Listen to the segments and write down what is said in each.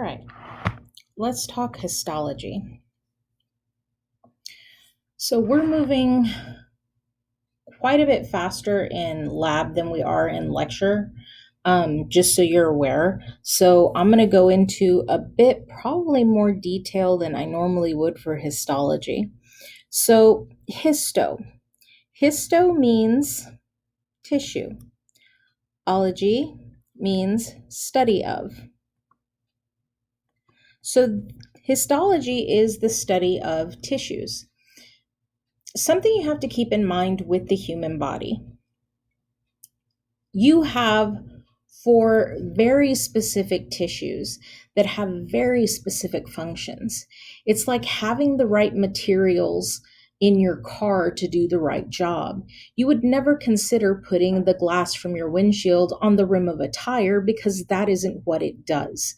right, let's talk histology. So we're moving quite a bit faster in lab than we are in lecture, just so you're aware. So I'm going to go into a bit probably more detail than I normally would for histology. So histo means tissue. Ology means study of. So histology is the study of tissues. Something you have to keep in mind with the human body. You have 4 very specific tissues that have very specific functions. It's like having the right materials in your car to do the right job. You would never consider putting the glass from your windshield on the rim of a tire because that isn't what it does.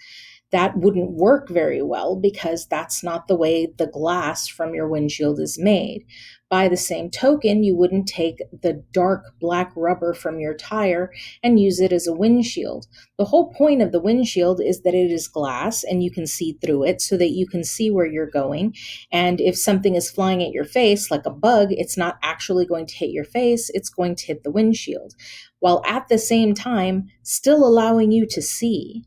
That wouldn't work very well because that's not the way the glass from your windshield is made. By the same token, you wouldn't take the dark black rubber from your tire and use it as a windshield. The whole point of the windshield is that it is glass and you can see through it so that you can see where you're going. And if something is flying at your face, like a bug, it's not actually going to hit your face, it's going to hit the windshield, while at the same time still allowing you to see.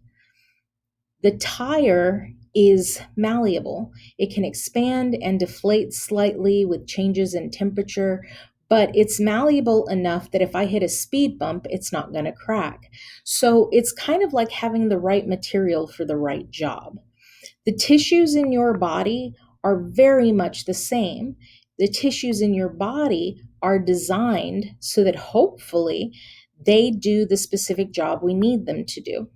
The tire is malleable. It can expand and deflate slightly with changes in temperature, but it's malleable enough that if I hit a speed bump, it's not going to crack. So it's kind of like having the right material for the right job. The tissues in your body are very much the same. The tissues in your body are designed so that hopefully they do the specific job we need them to do.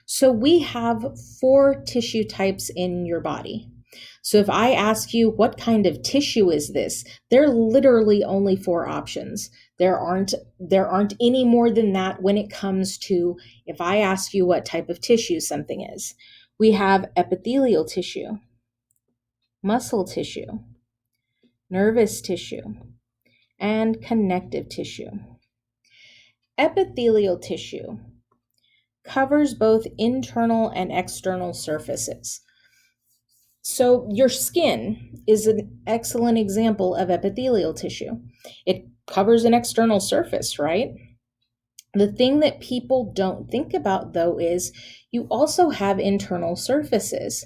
So we have 4 tissue types in your body. So if I ask you, what kind of tissue is this? There are literally only 4 options. There aren't any more than that when it comes to if I ask you what type of tissue something is. We have epithelial tissue, muscle tissue, nervous tissue, and connective tissue. Epithelial tissue covers both internal and external surfaces. So your skin is an excellent example of epithelial tissue. It covers an external surface, right? The thing that people don't think about, though, is you also have internal surfaces.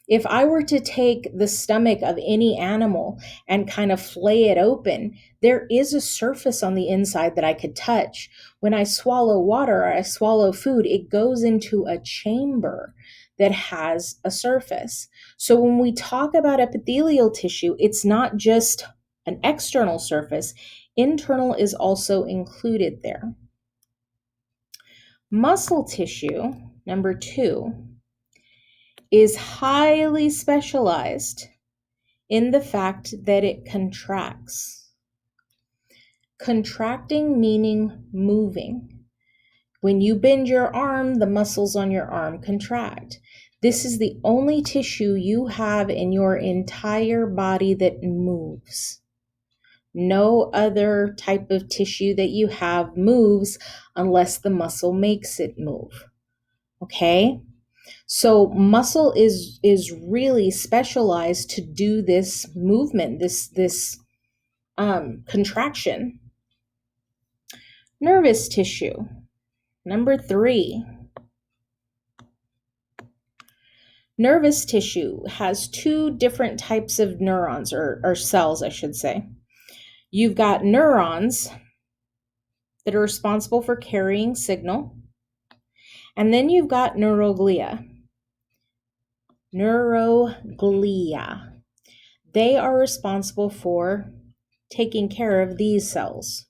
If I were to take the stomach of any animal and kind of flay it open, there is a surface on the inside that I could touch. When I swallow water or I swallow food, it goes into a chamber that has a surface. So when we talk about epithelial tissue, it's not just an external surface. Internal is also included there. Muscle tissue, number 2, is highly specialized in the fact that it contracts. Contracting meaning moving. When you bend your arm, the muscles on your arm contract. This is the only tissue you have in your entire body that moves. No other type of tissue that you have moves unless the muscle makes it move. Okay? So muscle is really specialized to do this movement, this contraction. Nervous tissue, number 3. Nervous tissue has 2 different types of neurons, or cells, I should say. You've got neurons that are responsible for carrying signal, and then you've got neuroglia. Neuroglia. They are responsible for taking care of these cells.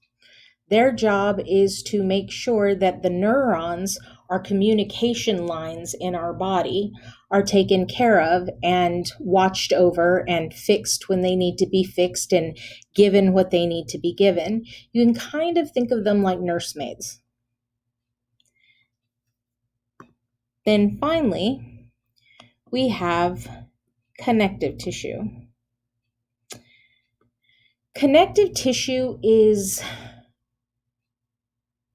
Their job is to make sure that the neurons, our communication lines in our body, are taken care of and watched over and fixed when they need to be fixed and given what they need to be given. You can kind of think of them like nursemaids. Then finally, we have connective tissue. Connective tissue is,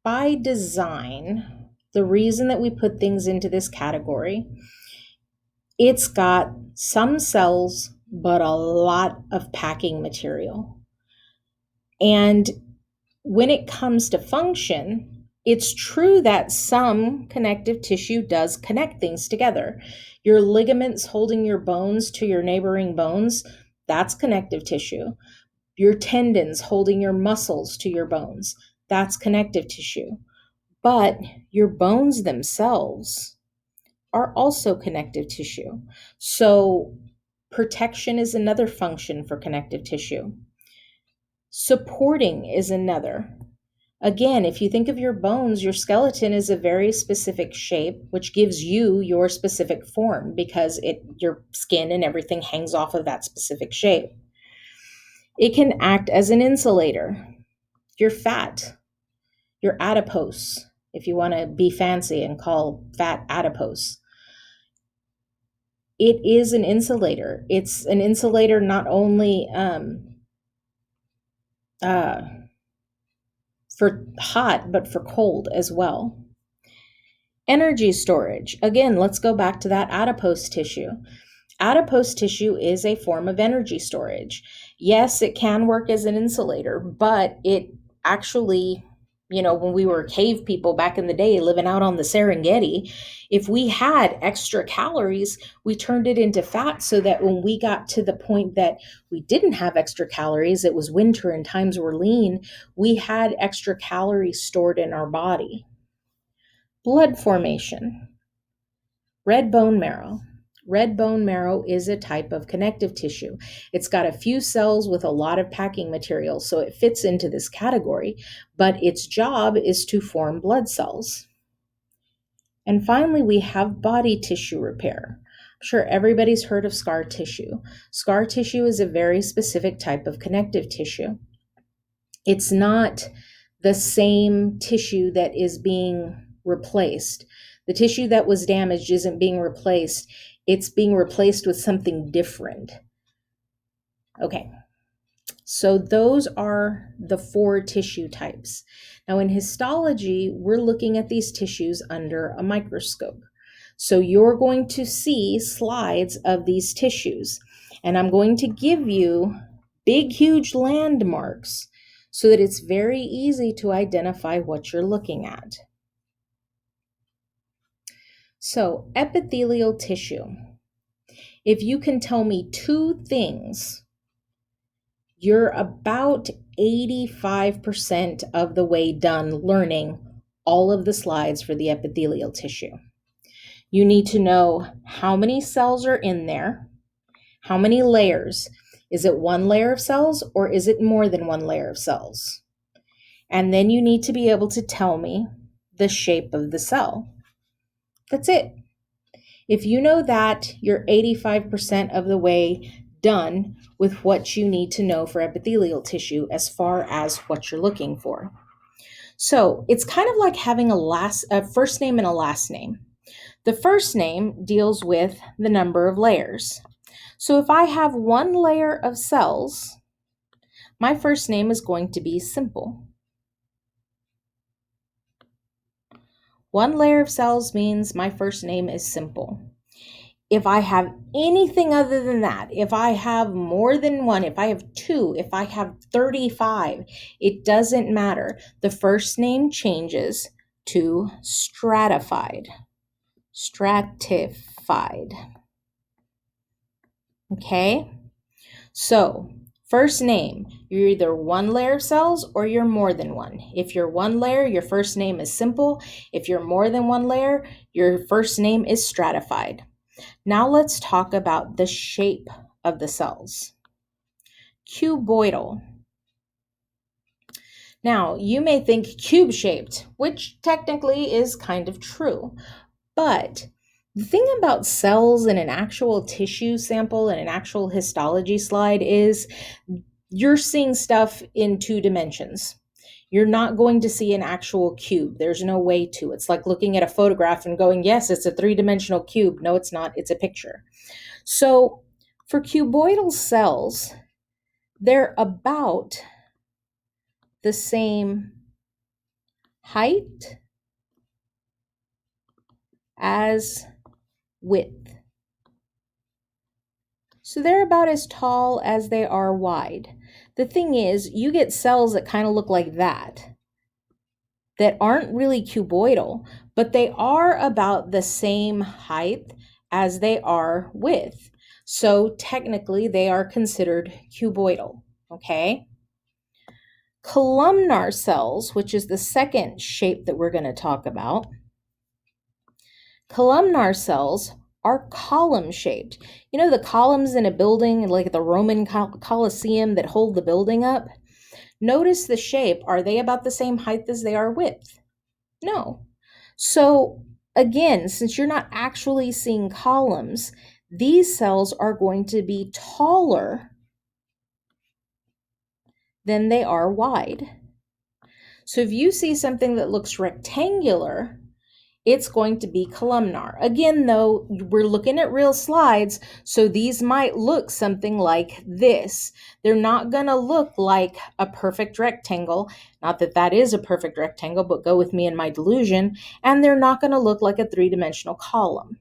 by design, The reason that we put things into this category, it's got some cells, but a lot of packing material. And when it comes to function, it's true that some connective tissue does connect things together. Your ligaments holding your bones to your neighboring bones, that's connective tissue. Your tendons holding your muscles to your bones, that's connective tissue. But your bones themselves are also connective tissue. So protection is another function for connective tissue. Supporting is another. Again, if you think of your bones, your skeleton is a very specific shape, which gives you your specific form because your skin and everything hangs off of that specific shape. It can act as an insulator. Your fat, your adipose, if you want to be fancy and call fat adipose, it is an insulator. It's an insulator not only for hot, but for cold as well. Energy storage. Again, let's go back to that adipose tissue. Adipose tissue is a form of energy storage. Yes, it can work as an insulator, but it actually, when we were cave people back in the day living out on the Serengeti, if we had extra calories, we turned it into fat so that when we got to the point that we didn't have extra calories, it was winter and times were lean, we had extra calories stored in our body. Blood formation. Red bone marrow. Red bone marrow is a type of connective tissue. It's got a few cells with a lot of packing material, so it fits into this category, but its job is to form blood cells. And finally, we have body tissue repair. I'm sure everybody's heard of scar tissue. Scar tissue is a very specific type of connective tissue. It's not the same tissue that is being replaced. The tissue that was damaged isn't being replaced. It's being replaced with something different. Okay, so those are the 4 tissue types. Now in histology, we're looking at these tissues under a microscope. So you're going to see slides of these tissues, and I'm going to give you big, huge landmarks so that it's very easy to identify what you're looking at. So, epithelial tissue. If you can tell me 2 things, you're about 85% of the way done learning all of the slides for the epithelial tissue. You need to know how many cells are in there, how many layers. Is it 1 layer of cells or is it more than 1 layer of cells? And then you need to be able to tell me the shape of the cell. That's it. If you know that, you're 85% of the way done with what you need to know for epithelial tissue as far as what you're looking for. So it's kind of like having a first name and a last name. The first name deals with the number of layers. So if I have 1 layer of cells, my first name is going to be simple. 1 layer of cells means my first name is simple. If I have anything other than that, if I have more than 1, if I have 2, if I have 35, it doesn't matter. The first name changes to stratified. Stratified. Okay? So, first name, you're either 1 layer of cells or you're more than 1. If you're 1 layer, your first name is simple. If you're more than 1 layer, your first name is stratified. Now let's talk about the shape of the cells. Cuboidal. Now, you may think cube-shaped, which technically is kind of true, but the thing about cells in an actual tissue sample and an actual histology slide is you're seeing stuff in 2 dimensions. You're not going to see an actual cube. There's no way to. It's like looking at a photograph and going, yes, it's a 3-dimensional cube. No, it's not. It's a picture. So for cuboidal cells, they're about the same height as width. So they're about as tall as they are wide. The thing is, you get cells that kind of look like that aren't really cuboidal, but they are about the same height as they are width. So technically they are considered cuboidal, okay? Columnar cells, which is the second shape that we're going to talk about, columnar cells are column shaped. You know the columns in a building, like the Roman Colosseum that hold the building up? Notice the shape. Are they about the same height as they are width? No. So again, since you're not actually seeing columns, these cells are going to be taller than they are wide. So if you see something that looks rectangular, it's going to be columnar. Again, though, we're looking at real slides, so these might look something like this. They're not going to look like a perfect rectangle. Not that that is a perfect rectangle, but go with me in my delusion. And they're not going to look like a three-dimensional column.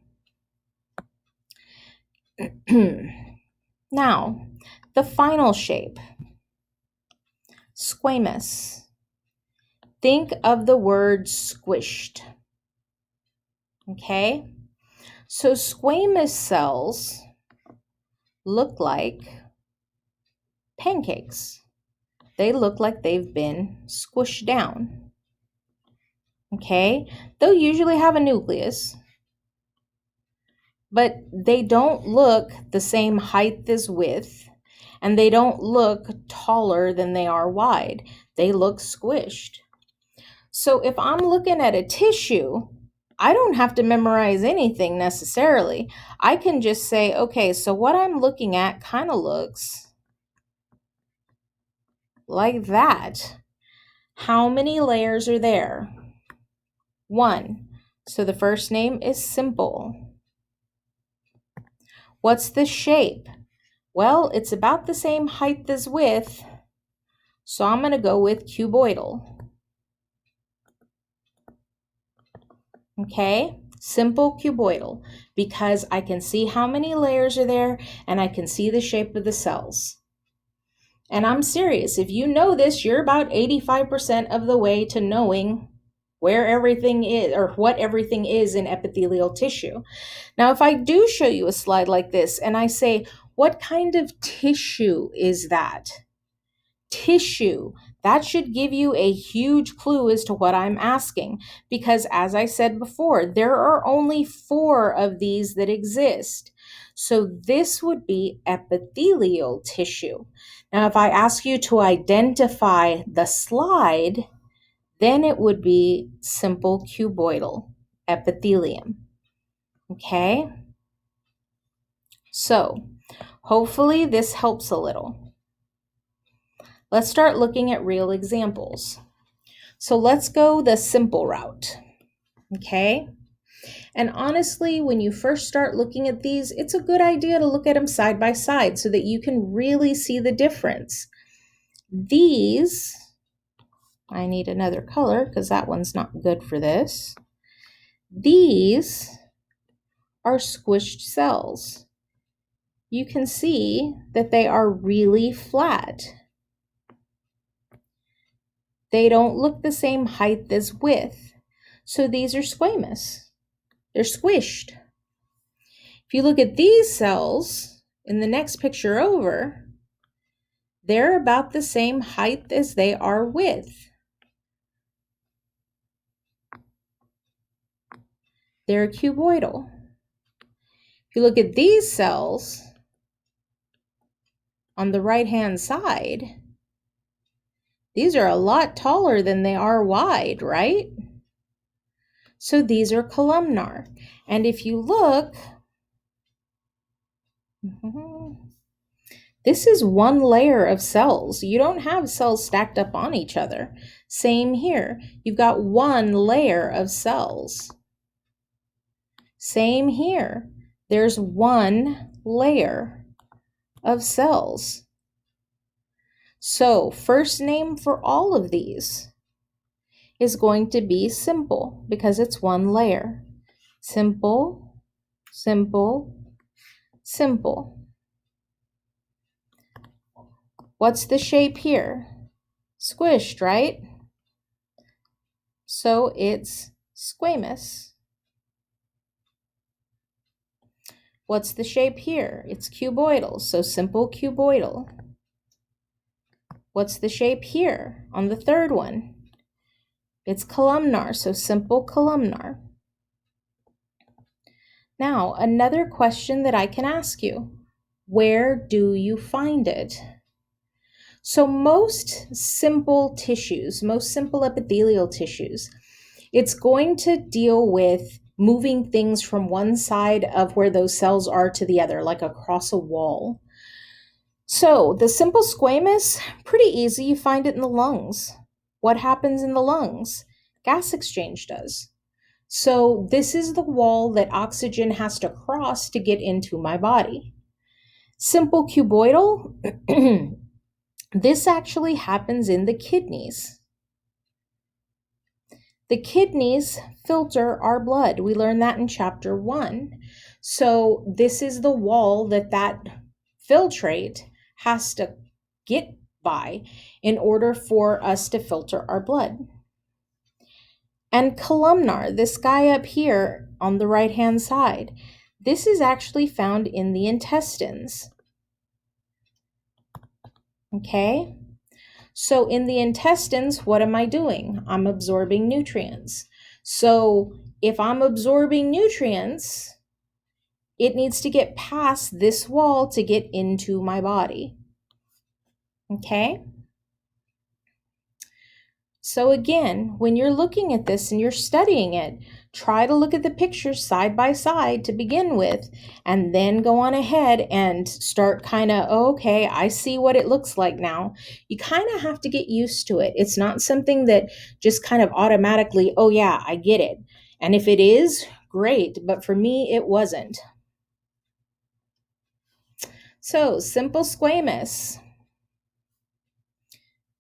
Now, the final shape, squamous. Think of the word squished. Okay? So squamous cells look like pancakes. They look like they've been squished down. Okay? They'll usually have a nucleus, but they don't look the same height as width, and they don't look taller than they are wide. They look squished. So if I'm looking at a tissue, I don't have to memorize anything necessarily. I can just say, okay, so what I'm looking at kind of looks like that. How many layers are there? 1. So the first name is simple. What's the shape? Well, it's about the same height as width, so I'm going to go with cuboidal. Okay, simple cuboidal, because I can see how many layers are there and I can see the shape of the cells. And I'm serious, if you know this, you're about 85% of the way to knowing where everything is or what everything is in epithelial tissue. Now, if I do show you a slide like this and I say, what kind of tissue is that? Tissue. That should give you a huge clue as to what I'm asking, because as I said before, there are only 4 of these that exist. So this would be epithelial tissue. Now, if I ask you to identify the slide, then it would be simple cuboidal epithelium. Okay? So, hopefully this helps a little. Let's start looking at real examples. So let's go the simple route, okay? And honestly, when you first start looking at these, it's a good idea to look at them side by side so that you can really see the difference. These, I need another color because that one's not good for this. These are squished cells. You can see that they are really flat. They don't look the same height as width. So these are squamous. They're squished. If you look at these cells in the next picture over, they're about the same height as they are width. They're cuboidal. If you look at these cells on the right-hand side, these are a lot taller than they are wide, right? So these are columnar. And if you look, this is one layer of cells. You don't have cells stacked up on each other. Same here. You've got one layer of cells. Same here. There's one layer of cells. So first name for all of these is going to be simple because it's one layer. Simple, simple, simple. What's the shape here? Squished, right? So it's squamous. What's the shape here? It's cuboidal, so simple cuboidal. What's the shape here on the third one? It's columnar, so simple columnar. Now, another question that I can ask you. Where do you find it? So most simple tissues, most simple epithelial tissues, it's going to deal with moving things from one side of where those cells are to the other, like across a wall. So the simple squamous, pretty easy. You find it in the lungs. What happens in the lungs? Gas exchange does. So this is the wall that oxygen has to cross to get into my body. Simple cuboidal, this actually happens in the kidneys. The kidneys filter our blood. We learned that in chapter 1. So this is the wall that filtrate has to get by in order for us to filter our blood. And columnar, this guy up here on the right-hand side, this is actually found in the intestines. Okay? So in the intestines, what am I doing? I'm absorbing nutrients. So if I'm absorbing nutrients, it needs to get past this wall to get into my body. Okay? So again, when you're looking at this and you're studying it, try to look at the pictures side by side to begin with, and then go on ahead and start kind of, okay, I see what it looks like now. You kind of have to get used to it. It's not something that just kind of automatically, oh yeah, I get it. And if it is, great, but for me, it wasn't. So, simple squamous.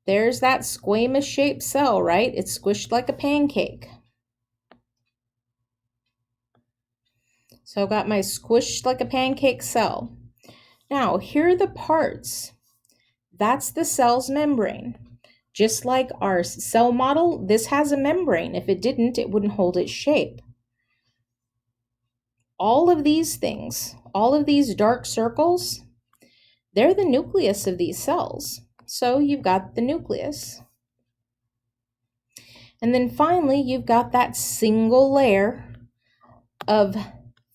There's that squamous shaped cell, right? It's squished like a pancake. So I've got my squished like a pancake cell. Now, here are the parts. That's the cell's membrane. Just like our cell model, this has a membrane. If it didn't, it wouldn't hold its shape. All of these things, all of these dark circles, they're the nucleus of these cells. So you've got the nucleus. And then finally, you've got that single layer of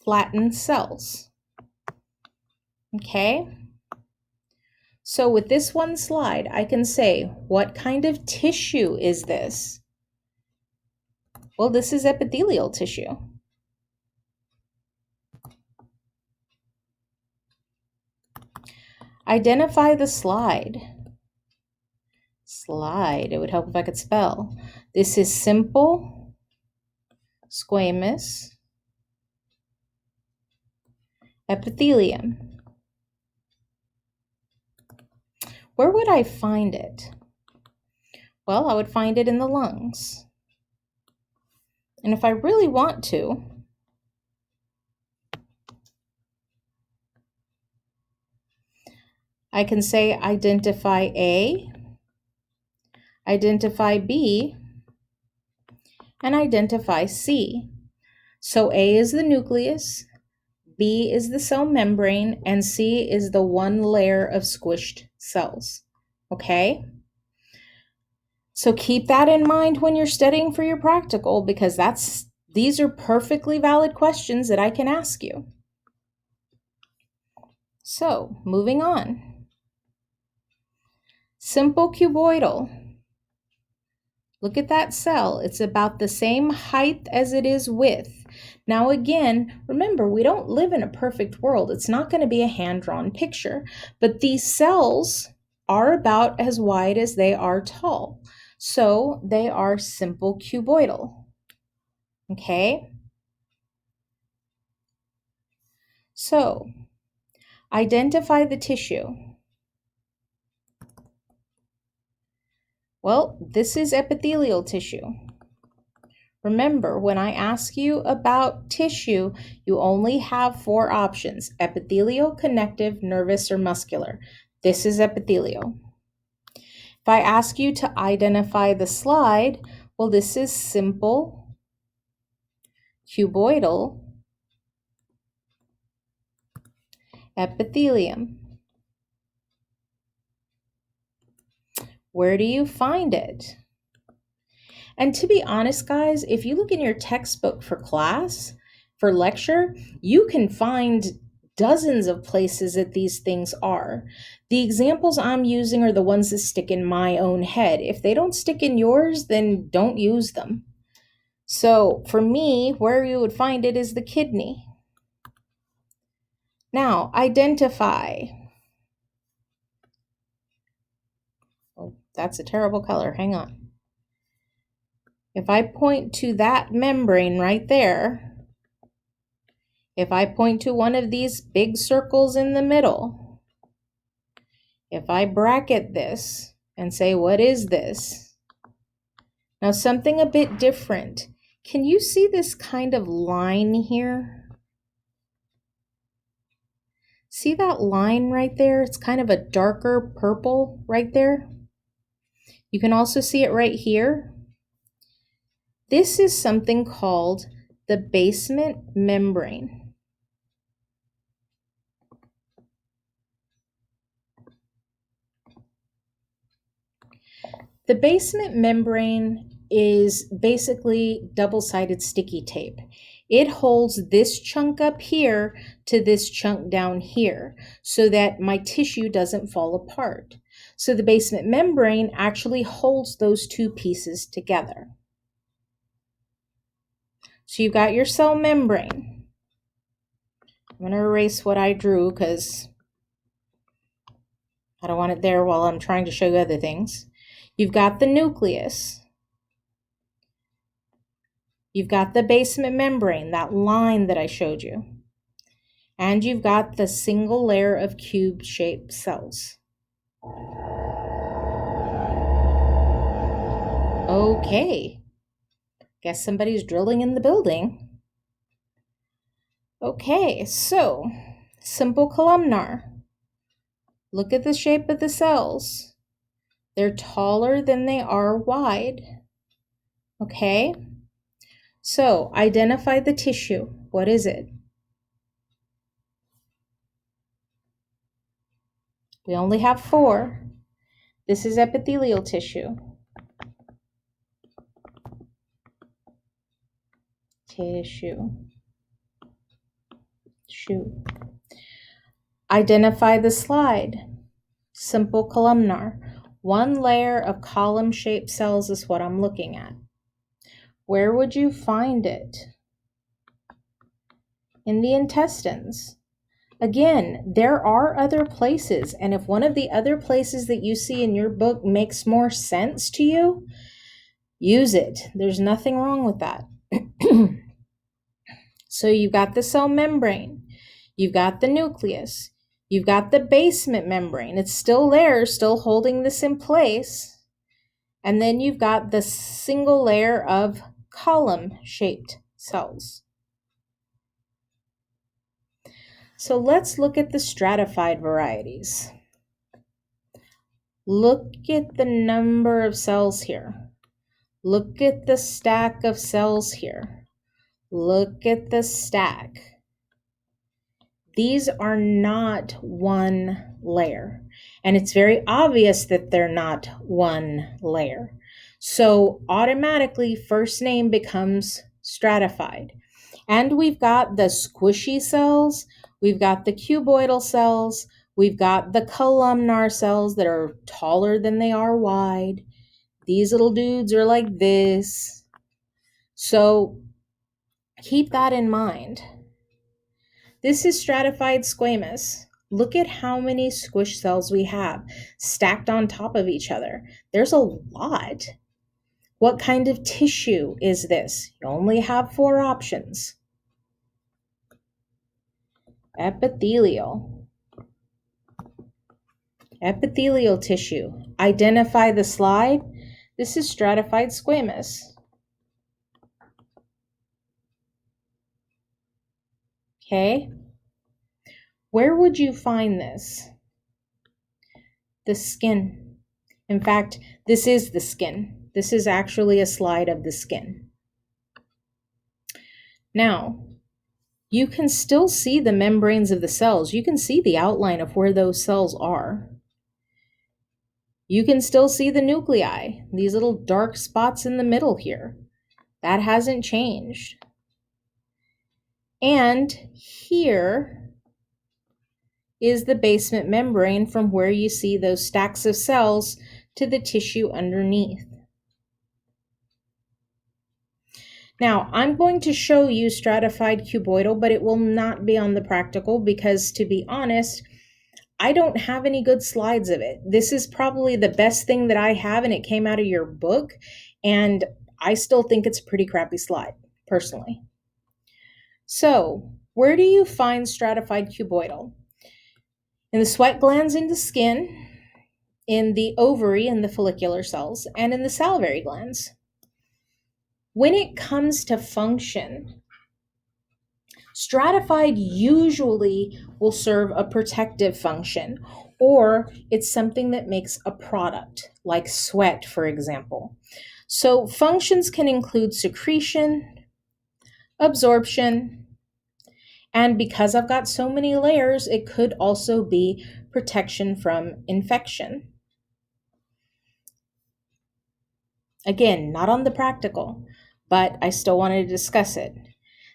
flattened cells. Okay? So with this one slide, I can say, what kind of tissue is this? Well, this is epithelial tissue. Identify the slide. Slide, it would help if I could spell. This is simple squamous epithelium. Where would I find it? Well, I would find it in the lungs. And if I really want to, I can say identify A, identify B, and identify C. So A is the nucleus, B is the cell membrane, and C is the one layer of squished cells. Okay? So keep that in mind when you're studying for your practical, because these are perfectly valid questions that I can ask you. So, moving on. Simple cuboidal. Look at that cell. It's about the same height as it is width. Now again, remember, we don't live in a perfect world. It's not going to be a hand-drawn picture, but these cells are about as wide as they are tall. So they are simple cuboidal. Okay? So, identify the tissue. Well, this is epithelial tissue. Remember, when I ask you about tissue, you only have 4 options: epithelial, connective, nervous, or muscular. This is epithelial. If I ask you to identify the slide, well, this is simple cuboidal epithelium. Where do you find it? And to be honest, guys, if you look in your textbook for class, for lecture, you can find dozens of places that these things are. The examples I'm using are the ones that stick in my own head. If they don't stick in yours, then don't use them. So for me, where you would find it is the kidney. Now, identify. Oh, that's a terrible color. Hang on. If I point to that membrane right there, if I point to one of these big circles in the middle, if I bracket this and say, what is this? Now, something a bit different. Can you see this kind of line here? See that line right there? It's kind of a darker purple right there. You can also see it right here. This is something called the basement membrane. The basement membrane is basically double-sided sticky tape. It holds this chunk up here to this chunk down here so that my tissue doesn't fall apart. So the basement membrane actually holds those two pieces together. So you've got your cell membrane. I'm going to erase what I drew because I don't want it there while I'm trying to show you other things. You've got the nucleus. You've got the basement membrane, that line that I showed you. And you've got the single layer of cube-shaped cells. Okay. Guess somebody's drilling in the building. Okay, so simple columnar. Look at the shape of the cells. They're taller than they are wide. Okay? So identify the tissue. What is it? We only have 4. This is epithelial tissue. Tissue. Identify the slide. Simple columnar. 1 layer of column-shaped cells is what I'm looking at. Where would you find it? In the intestines. Again, there are other places, and if one of the other places that you see in your book makes more sense to you, use it. There's nothing wrong with that. So you've got the cell membrane, you've got the nucleus, you've got the basement membrane. It's still there, still holding this in place. And then you've got the single layer of column-shaped cells. So let's look at the stratified varieties. Look at the number of cells here. Look at the stack of cells here. Look at the stack. These are not 1 layer, and it's very obvious that they're not 1 layer. So automatically, first name becomes stratified. And we've got the squishy cells, we've got the cuboidal cells, we've got the columnar cells that are taller than they are wide. These little dudes are like this. So keep that in mind. This is stratified squamous. Look at how many squish cells we have stacked on top of each other. There's a lot. What kind of tissue is this? You only have 4 options. Epithelial. Epithelial tissue. Identify the slide. This is stratified squamous. Okay? Where would you find this? The skin. In fact, this is the skin. This is actually a slide of the skin. Now, you can still see the membranes of the cells. You can see the outline of where those cells are. You can still see the nuclei, these little dark spots in the middle here. That hasn't changed. And here is the basement membrane from where you see those stacks of cells to the tissue underneath. Now, I'm going to show you stratified cuboidal, but it will not be on the practical because, to be honest, I don't have any good slides of it. This is probably the best thing that I have, and it came out of your book, and I still think it's a pretty crappy slide, personally. So, where do you find stratified cuboidal? In the sweat glands in the skin, in the ovary and the follicular cells, and in the salivary glands. When it comes to function, stratified usually will serve a protective function, or it's something that makes a product, like sweat, for example. So functions can include secretion, absorption, and because I've got so many layers, it could also be protection from infection. Again, not on the practical, but I still wanted to discuss it.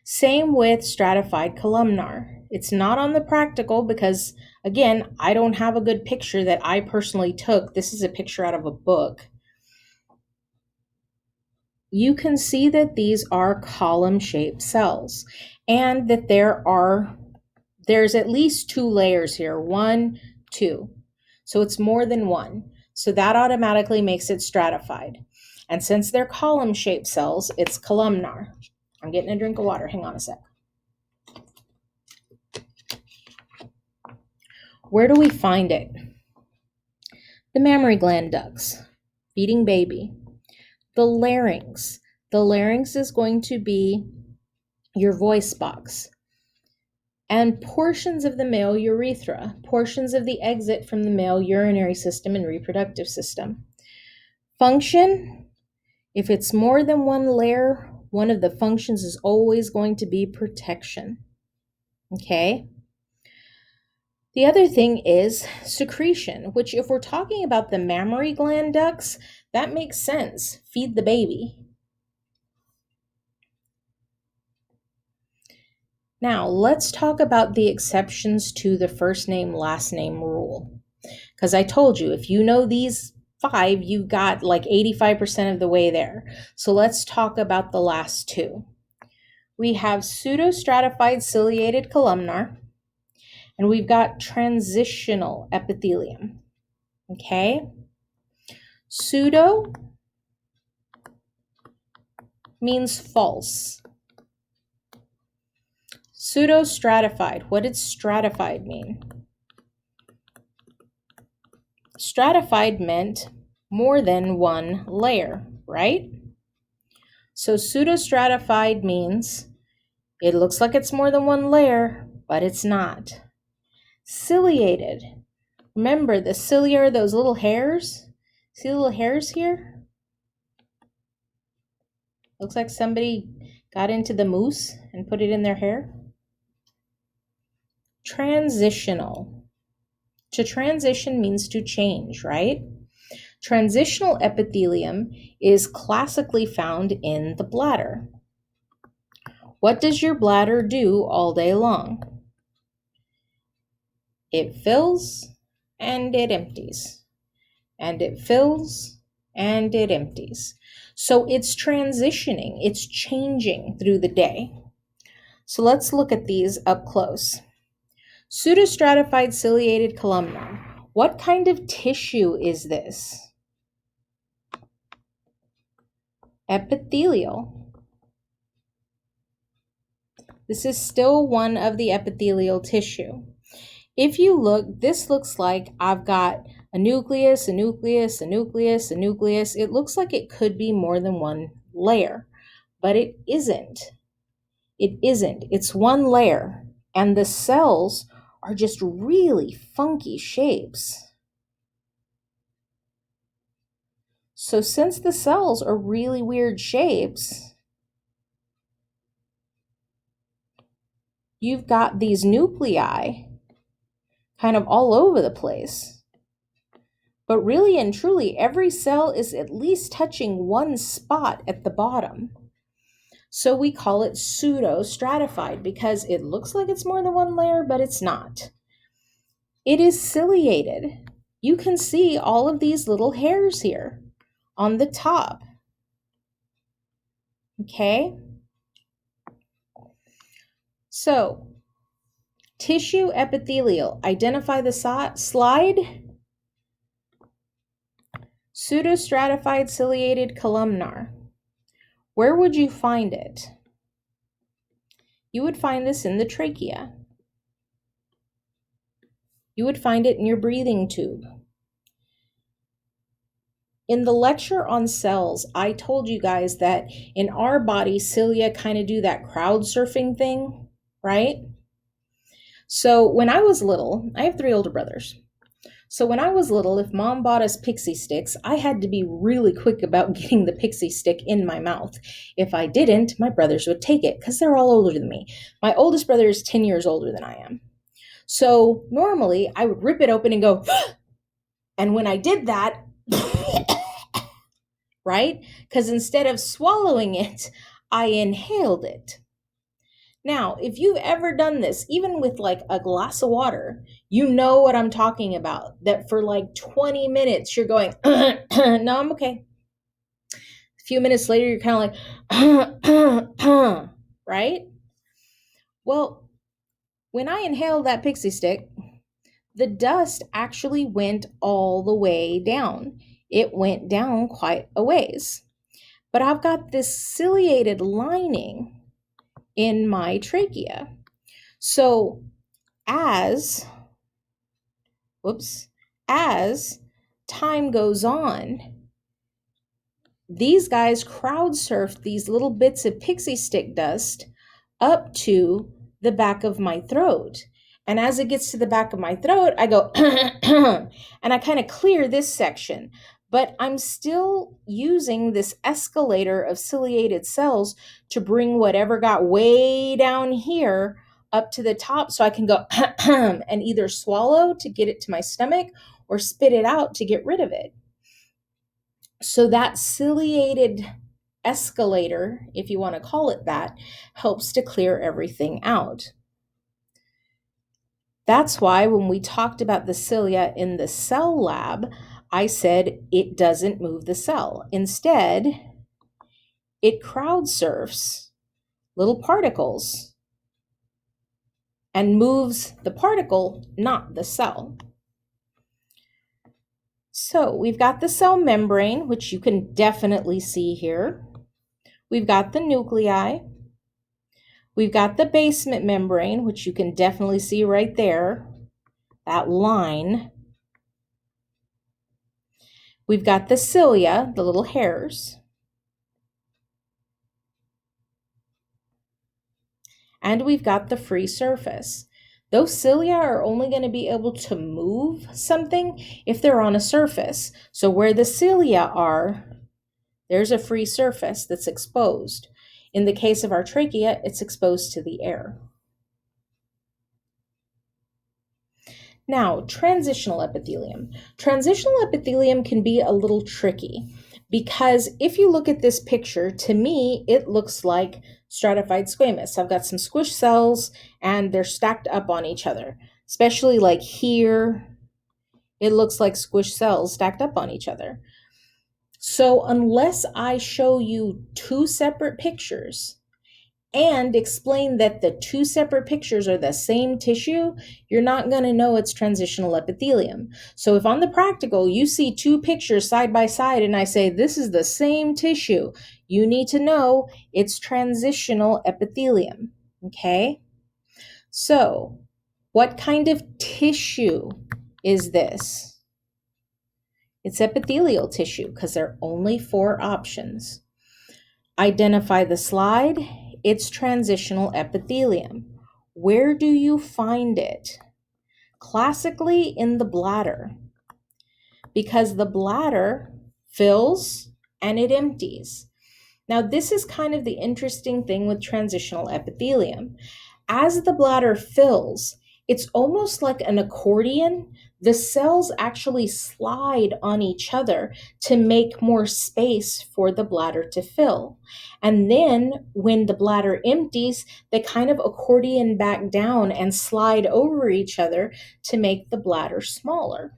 Same with stratified columnar. It's not on the practical because, again, I don't have a good picture that I personally took. This is a picture out of a book. You can see that these are column-shaped cells and that there's at least 2 layers here. 1, 2. So it's more than one. So that automatically makes it stratified. And since they're column-shaped cells, it's columnar. I'm getting a drink of water. Hang on a sec. Where do we find it? The mammary gland ducts, feeding baby. The larynx. The larynx is going to be your voice box. And portions of the male urethra, portions of the exit from the male urinary system and reproductive system. Function, if it's more than one layer, one of the functions is always going to be protection. Okay? The other thing is secretion, which if we're talking about the mammary gland ducts, that makes sense. Feed the baby. Now, let's talk about the exceptions to the first name, last name rule. Because I told you, if you know these 5, you got like 85% of the way there. So let's talk about the last 2. We have pseudostratified ciliated columnar, and we've got transitional epithelium. Okay? Pseudo means false. Pseudostratified. What did stratified mean? Stratified meant more than one layer, right? So pseudostratified means it looks like it's more than one layer, but it's not. Ciliated. Remember, the cilia are those little hairs? See the little hairs here? Looks like somebody got into the mousse and put it in their hair. Transitional. To transition means to change, right? Transitional epithelium is classically found in the bladder. What does your bladder do all day long? It fills and it empties. And it fills and it empties. So it's transitioning, it's changing through the day. So let's look at these up close. Pseudostratified ciliated columnar. What kind of tissue is this? Epithelial. This is still one of the epithelial tissue. If you look, this looks like I've got a nucleus, a nucleus, a nucleus, a nucleus. It looks like it could be more than one layer, but it isn't. It isn't. It's one layer, And the cells are just really funky shapes. So since the cells are really weird shapes, you've got these nuclei kind of all over the place. But really and truly, every cell is at least touching one spot at the bottom. So we call it pseudostratified because it looks like it's more than one layer, but it's not. It is ciliated. You can see all of these little hairs here on the top. Okay? So, tissue epithelial. Identify the slide. Pseudostratified ciliated columnar. Where would you find it? You would find this in the trachea. You would find it in your breathing tube. In the lecture on cells, I told you guys that in our body, cilia kind of do that crowd surfing thing, right? So when I was little, I have 3 older brothers. So when I was little, if mom bought us pixie sticks, I had to be really quick about getting the pixie stick in my mouth. If I didn't, my brothers would take it because they're all older than me. My oldest brother is 10 years older than I am. So normally I would rip it open and go, and when I did that, right? Because instead of swallowing it, I inhaled it. Now, if you've ever done this, even with like a glass of water, you know what I'm talking about. That for like 20 minutes, you're going, no, I'm okay. A few minutes later, you're kind of like, right? Well, when I inhaled that pixie stick, the dust actually went all the way down. It went down quite a ways. But I've got this ciliated lining in my trachea. So as time goes on, these guys crowd surf these little bits of pixie stick dust up to the back of my throat. And as it gets to the back of my throat, I go, and I kind of clear this section. But I'm still using this escalator of ciliated cells to bring whatever got way down here up to the top so I can go and either swallow to get it to my stomach or spit it out to get rid of it. So that ciliated escalator, if you want to call it that, helps to clear everything out. That's why when we talked about the cilia in the cell lab, I said it doesn't move the cell. Instead, it crowd surfs little particles and moves the particle, not the cell. So we've got the cell membrane, which you can definitely see here. We've got the nuclei. We've got the basement membrane, which you can definitely see right there, that line. We've got the cilia, the little hairs. And we've got the free surface. Those cilia are only going to be able to move something if they're on a surface. So where the cilia are, there's a free surface that's exposed. In the case of our trachea, it's exposed to the air. Now, transitional epithelium. Transitional epithelium can be a little tricky because if you look at this picture, to me, it looks like stratified squamous. I've got some squish cells and they're stacked up on each other, especially like here. It looks like squish cells stacked up on each other. So unless I show you 2 separate pictures and explain that the 2 separate pictures are the same tissue, you're not going to know it's transitional epithelium. So if on the practical you see 2 pictures side by side and I say this is the same tissue, you need to know it's transitional epithelium. Okay? So what kind of tissue is this? It's epithelial tissue because there are only 4 options. Identify the slide. It's transitional epithelium. Where do you find it? Classically in the bladder, because the bladder fills and it empties. Now, this is kind of the interesting thing with transitional epithelium. As the bladder fills, it's almost like an accordion. The cells actually slide on each other to make more space for the bladder to fill. And then when the bladder empties, they kind of accordion back down and slide over each other to make the bladder smaller.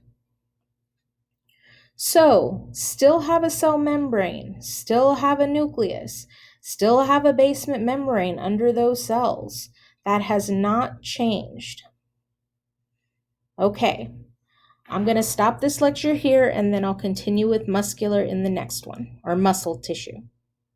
So, still have a cell membrane, still have a nucleus, still have a basement membrane under those cells. That has not changed. Okay, I'm going to stop this lecture here and then I'll continue with muscular in the next one, or muscle tissue.